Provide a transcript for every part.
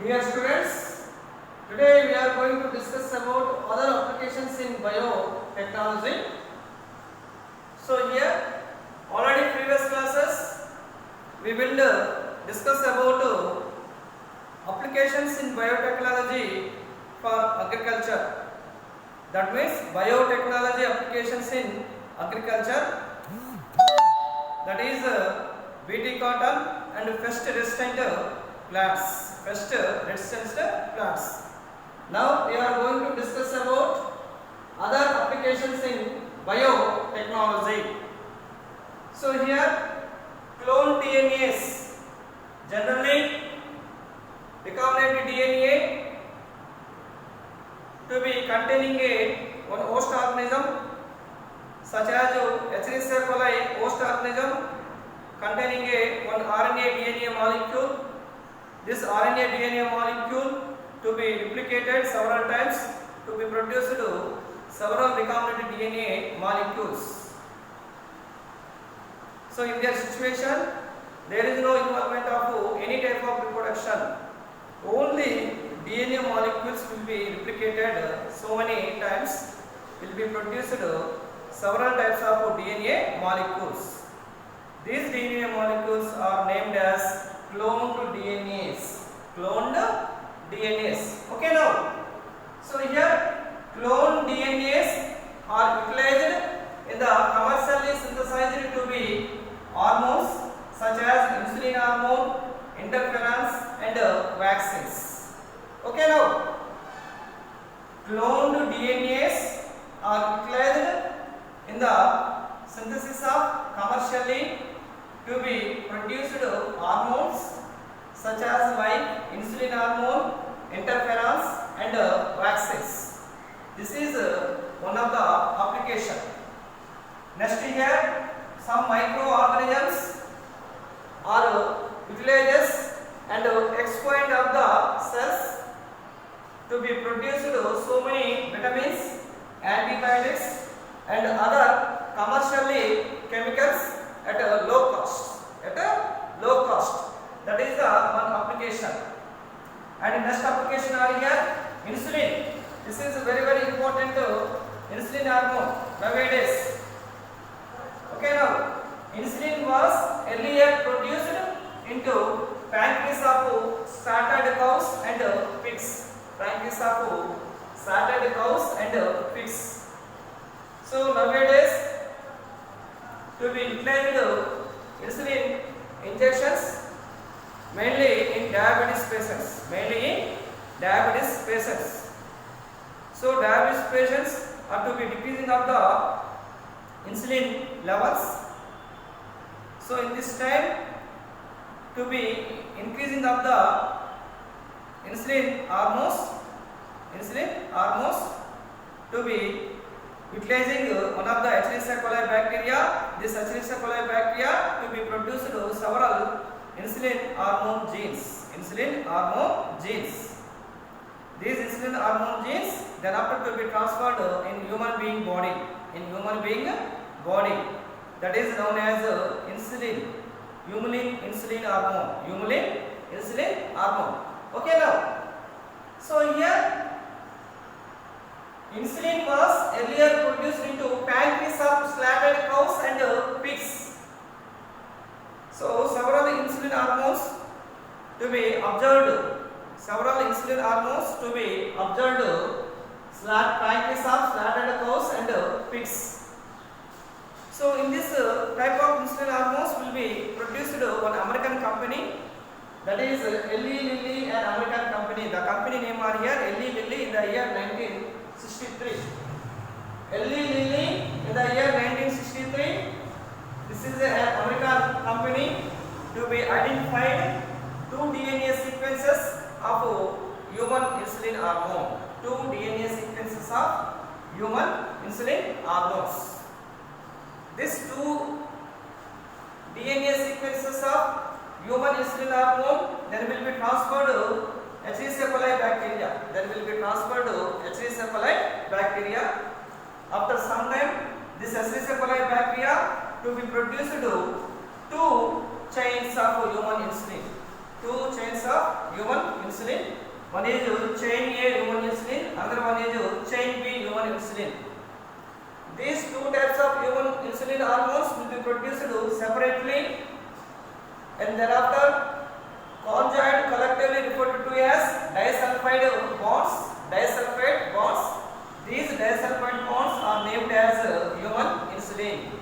Dear students, today we are going to discuss about other applications in biotechnology. So here, already previous classes, we will discuss about applications in biotechnology for agriculture. That means biotechnology applications in agriculture. That is BT cotton and pest resistant plants. Pest resistant plants. Now we are going to discuss about other applications in biotechnology. So here clone DNAs, generally recombinant DNA to be containing one host organism such as Escherichia coli host organism containing one RNA DNA molecule. This RNA DNA molecule to be replicated several times to be produced several recombinant DNA molecules. So in their situation, there is no involvement of any type of reproduction. Only DNA molecules will be replicated so many times, will be produced several types of DNA molecules. These DNA molecules are named as cloned DNAs. Cloned DNAs. Okay now. So here cloned DNAs are utilized in the commercially synthesized to be hormones such as insulin hormone, interferons and vaccines. Okay now. Cloned DNAs are utilized in the synthesis of commercially to be produced hormones such as like insulin hormone, interferons and vaccines. This is one of the application. Next here some microorganisms are utilized and exponent of the cells to be produced so many vitamins, antibiotics and other commercially chemicals at a low cost. At a low cost. That is the one application. And next application are here insulin. This is very important insulin hormone nowadays. Okay now, insulin was earlier produced into pancreas of started cows and pigs. Pancreas of started cows and pigs. So nowadays to be utilized insulin injections mainly in diabetes patients. So diabetes patients are to be decreasing of the insulin levels. So in this time to be increasing of the insulin hormones to be utilizing one of the Escherichia coli bacteria. This Escherichia coli bacteria to be produced several insulin hormone genes. These insulin hormone genes then after to be transferred in human being body. That is known as human insulin hormone. Okay now. So here insulin was earlier produced into pancreas of slaughtered cows and pigs. So several insulin hormones to be observed. Pancreas of slaughtered cows and pigs. So in this type of insulin hormones will be produced one American company. That is Eli Lilly and American company. The company name are here Eli Lilly in the year 1963. Eli Lilly in the year 1963. This is an American company to be identified 2 DNA sequences of human insulin hormone. 2 DNA sequences of human insulin hormones. These 2 DNA sequences of human insulin hormone then will be transferred to Escherichia coli bacteria. After some time, this Escherichia coli bacteria to be produced 2 chains of human insulin. 2 chains of human insulin. One is chain A human insulin, another one is chain B human insulin. These two types of human insulin hormones will be produced separately and thereafter conjoined, collectively referred to as disulfide bonds. Disulfide bonds. These disulfide bonds are named as human insulin.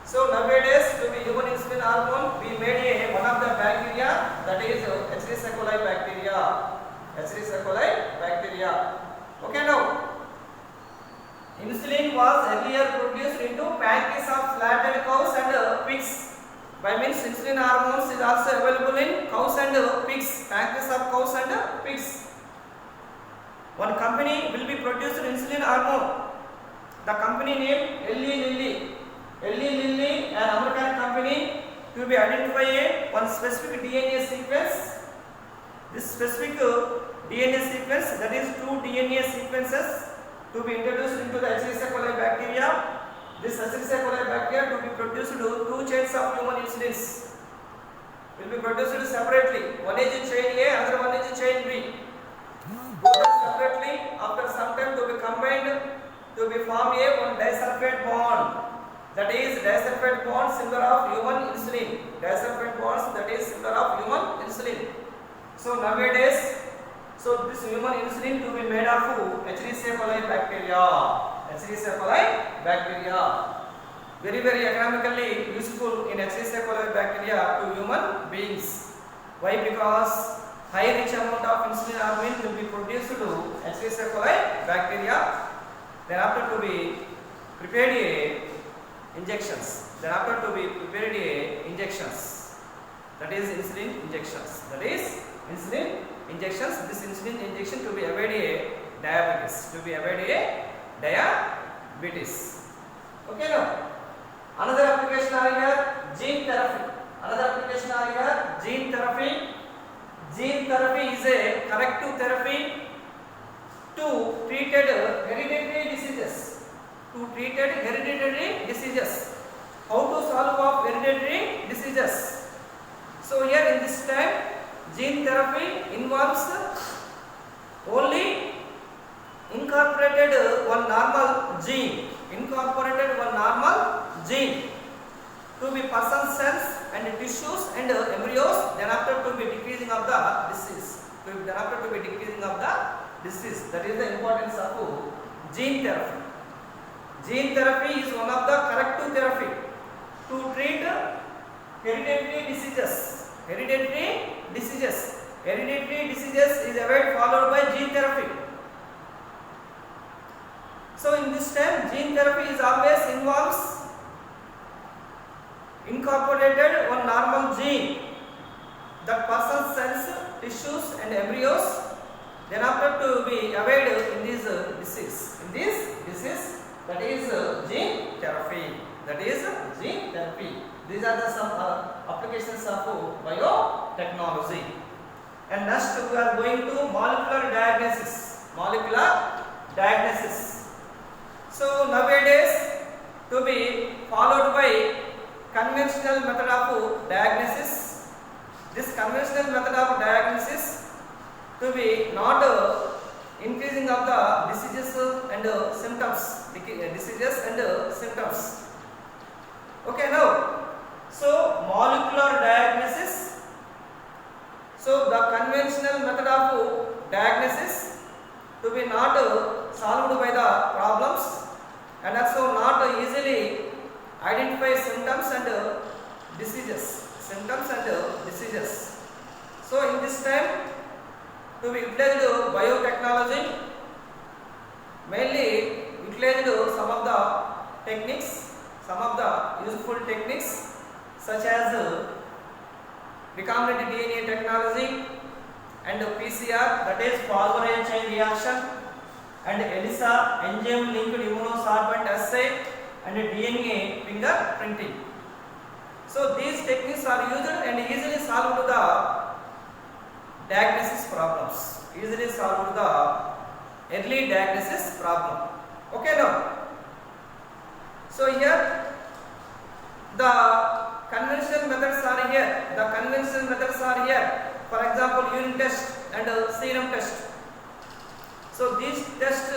So nowadays, to be human insulin hormone, we made one of the bacteria, that is Escherichia coli bacteria. Escherichia coli bacteria. Okay, now insulin was earlier produced into pancreas of flattened cows and pigs. By means insulin hormones is also available in cows and pigs, pancreas of cows and pigs. One company will be produced insulin hormone. The company name Eli Lilly. Eli Lilly, an American company, to be identify one specific DNA sequence. This specific DNA sequence, that is 2 DNA sequences, to be introduced into the Escherichia coli bacteria. This Escherichia coli bacteria to be produced 2 chains of human insulins will be produced separately. One is chain A, another one is chain B. Both separately, after some time to be combined to be form one disulfide bond. That is disulfide bond similar of human insulin. Disulfide bonds, that is similar of human insulin. So nowadays, so this human insulin to be made of Escherichia coli bacteria. Escherichia coli bacteria. Very economically useful in Escherichia coli bacteria to human beings. Why? Because high rich amount of insulin hormone will be produced to Escherichia coli bacteria. Then after to be prepared injections. Then after to be prepared injections. That is insulin injections. That is insulin injections. This insulin injection to be avoid diabetes. To be avoid diabetes. Okay, now another application are here gene therapy. Another application are here gene therapy. Gene therapy is a corrective therapy to treated hereditary diseases. To treated hereditary diseases. How to solve of hereditary diseases? So here in this time, gene therapy involves only incorporated one normal gene. Incorporated one normal gene to be person cells and tissues and embryos. Then after to be decreasing of the disease. Then after to be decreasing of the disease. That is the importance of gene therapy. Gene therapy is one of the corrective therapy to treat hereditary diseases. Hereditary diseases. Hereditary diseases is followed by gene therapy. So in this time, gene therapy is always involves incorporated one normal gene that person cells, tissues and embryos. Then after to be avoid in this disease. In this disease. That is gene therapy. That is gene therapy. These are the some applications of biotechnology. And next we are going to molecular diagnosis. Molecular diagnosis. So nowadays to be followed by conventional method of diagnosis. This conventional method of diagnosis to be not increasing of the diseases and symptoms. Diseases and symptoms. Okay, now so molecular diagnosis. So the conventional method of diagnosis to be not solved by the problems and also not easily identify symptoms and diseases. Symptoms and diseases. So in this time to be utilized biotechnology, mainly utilized some of the techniques, some of the useful techniques such as recombinant DNA technology and PCR, that is polymerase chain reaction, and ELISA, enzyme linked immunosorbent assay, and DNA fingerprinting. So these techniques are used and easily solved the diagnosis problems. Easily solved the early diagnosis problem. Okay, now. So here the conventional methods are here. The conventional methods are here. for example urine test and serum test. So these tests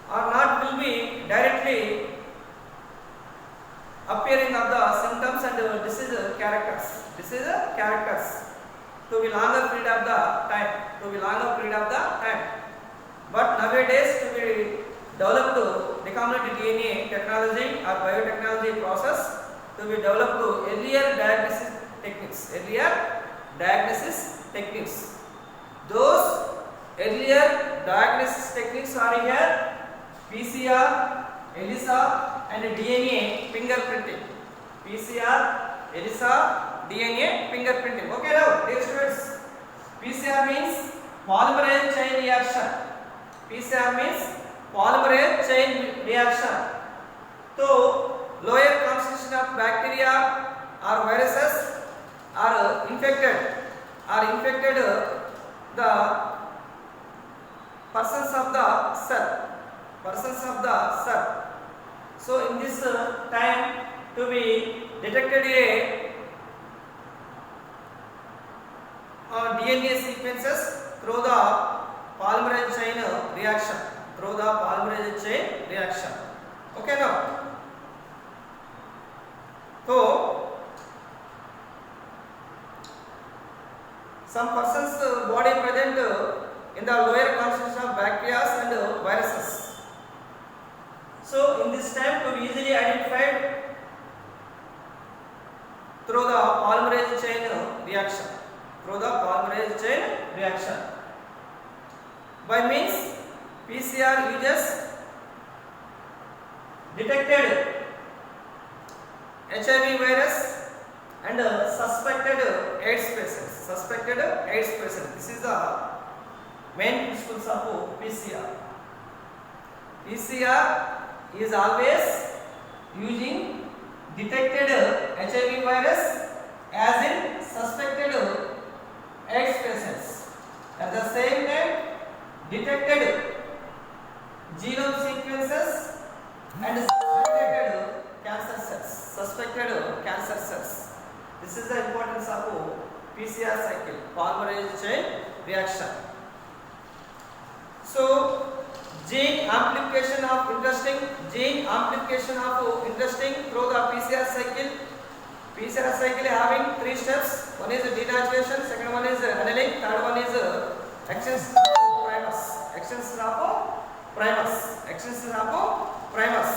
are not will be directly appearing of the symptoms and disease characters. Disease characters to be longer period of the time. To be longer period of the time. But nowadays to be developed recombinant DNA technology or biotechnology process to be developed earlier diagnosis techniques. Earlier diagnosis techniques. Those earlier diagnosis techniques are here PCR, ELISA and DNA fingerprinting. PCR, ELISA, DNA fingerprinting. Okay now, dear students, PCR means polymerase chain reaction. PCR means polymerase chain reaction. So, lower concentration of bacteria or viruses are infected the persons of the cell. So in this time to be detected a DNA sequences through the polymerase chain reaction. Okay now. So some persons body present in the lower concentration of bacteria and viruses. So in this time to be easily identified through the polymerase chain reaction. By means PCR uses detected HIV virus and suspected AIDS patient. This is the main principles of PCR. PCR is always using detected HIV virus as in suspected AIDS patients. At the same time, detected genome sequences and suspected cancer cells. This is the importance of PCR cycle, polymerase chain reaction. So gene amplification of interesting through the PCR cycle. PCR cycle having 3 steps. One is denaturation, second one is annealing, third one is extension of primers.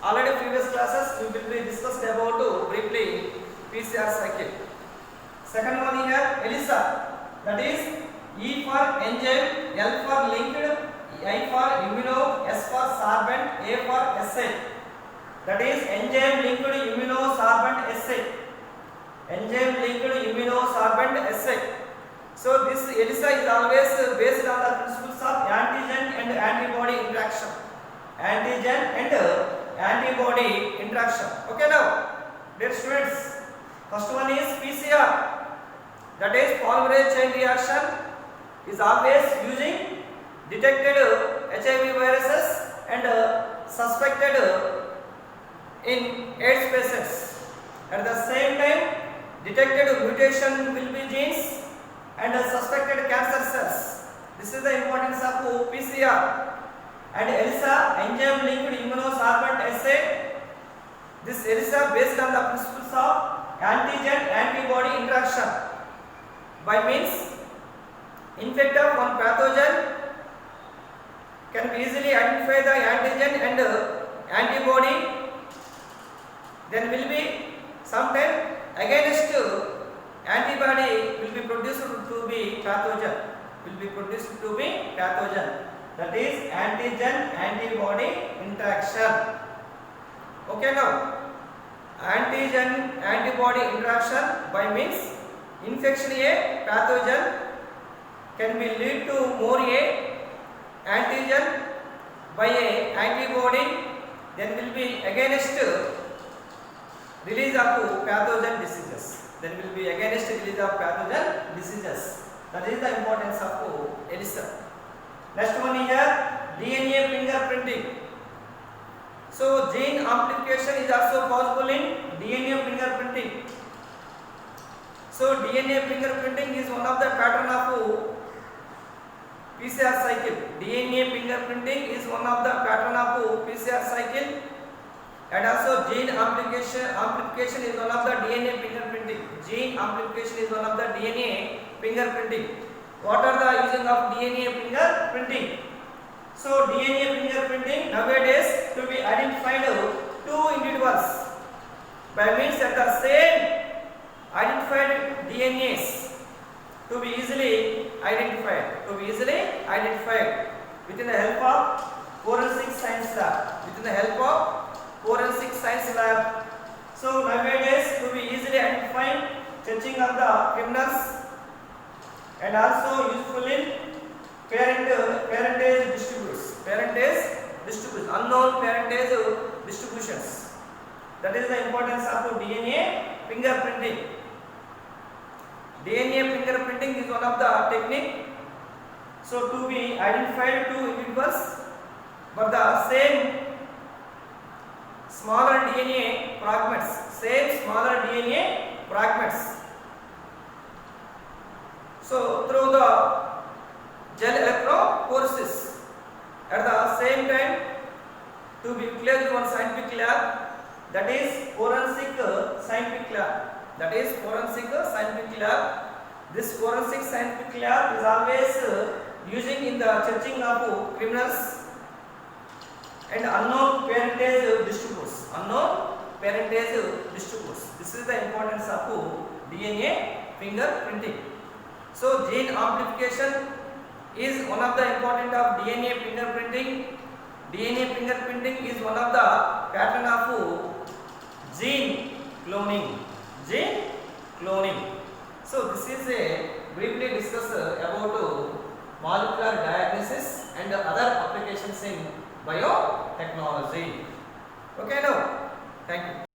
Already previous classes we will be discussed about briefly PCR cycle. Second one here ELISA, that is E for enzyme, L for linked, I for immuno, S for sorbent, A for assay. That is enzyme linked immunosorbent assay. So this ELISA is always based on the principles of antigen and antibody interaction. Okay now, dear students, first one is PCR, that is polymerase chain reaction, is always using detected HIV viruses and suspected in AIDS patients. At the same time, detected mutation will be genes and suspected cancer cells. This is the importance of PCR. And ELISA, enzyme linked immunosorbent assay. This ELISA based on the principles of antigen antibody interaction. By means infect of one pathogen can be easily identify the antigen and antibody. Then will be sometime against antibody will be produced to be pathogen. That is antigen antibody interaction. Okay now, antigen antibody interaction by means infection a pathogen can be lead to more a antigen by a antibody, then will be against release of pathogen diseases. That is the importance of ELISA. Next one is here DNA fingerprinting. So gene amplification is also possible in DNA fingerprinting. So DNA fingerprinting is one of the pattern of PCR cycle. DNA fingerprinting is one of the pattern of PCR cycle, and also gene amplification is one of the DNA fingerprinting. Gene amplification is one of the DNA fingerprinting. What are the using of DNA fingerprinting? So DNA fingerprinting nowadays to be identified two individuals by means that the same identified DNAs to be easily identified within the help of forensic science lab. So nowadays to be easily identified checking of the criminals, and also useful in parentage distributions, unknown parentage distributions. That is the importance of DNA fingerprinting. DNA fingerprinting is one of the technique. So to be identified two individuals but the same smaller DNA fragments. So through the gel electrophoresis, at the same time to be utilized one scientific lab, that is forensic scientific lab. This forensic scientific lab is always using in the searching of criminals and unknown parentage distributes. This is the importance of DNA fingerprinting. So gene amplification is one of the important of DNA fingerprinting. DNA fingerprinting is one of the pattern of gene cloning. So this is a briefly discuss about molecular diagnosis and other applications in biotechnology. Okay, now thank you.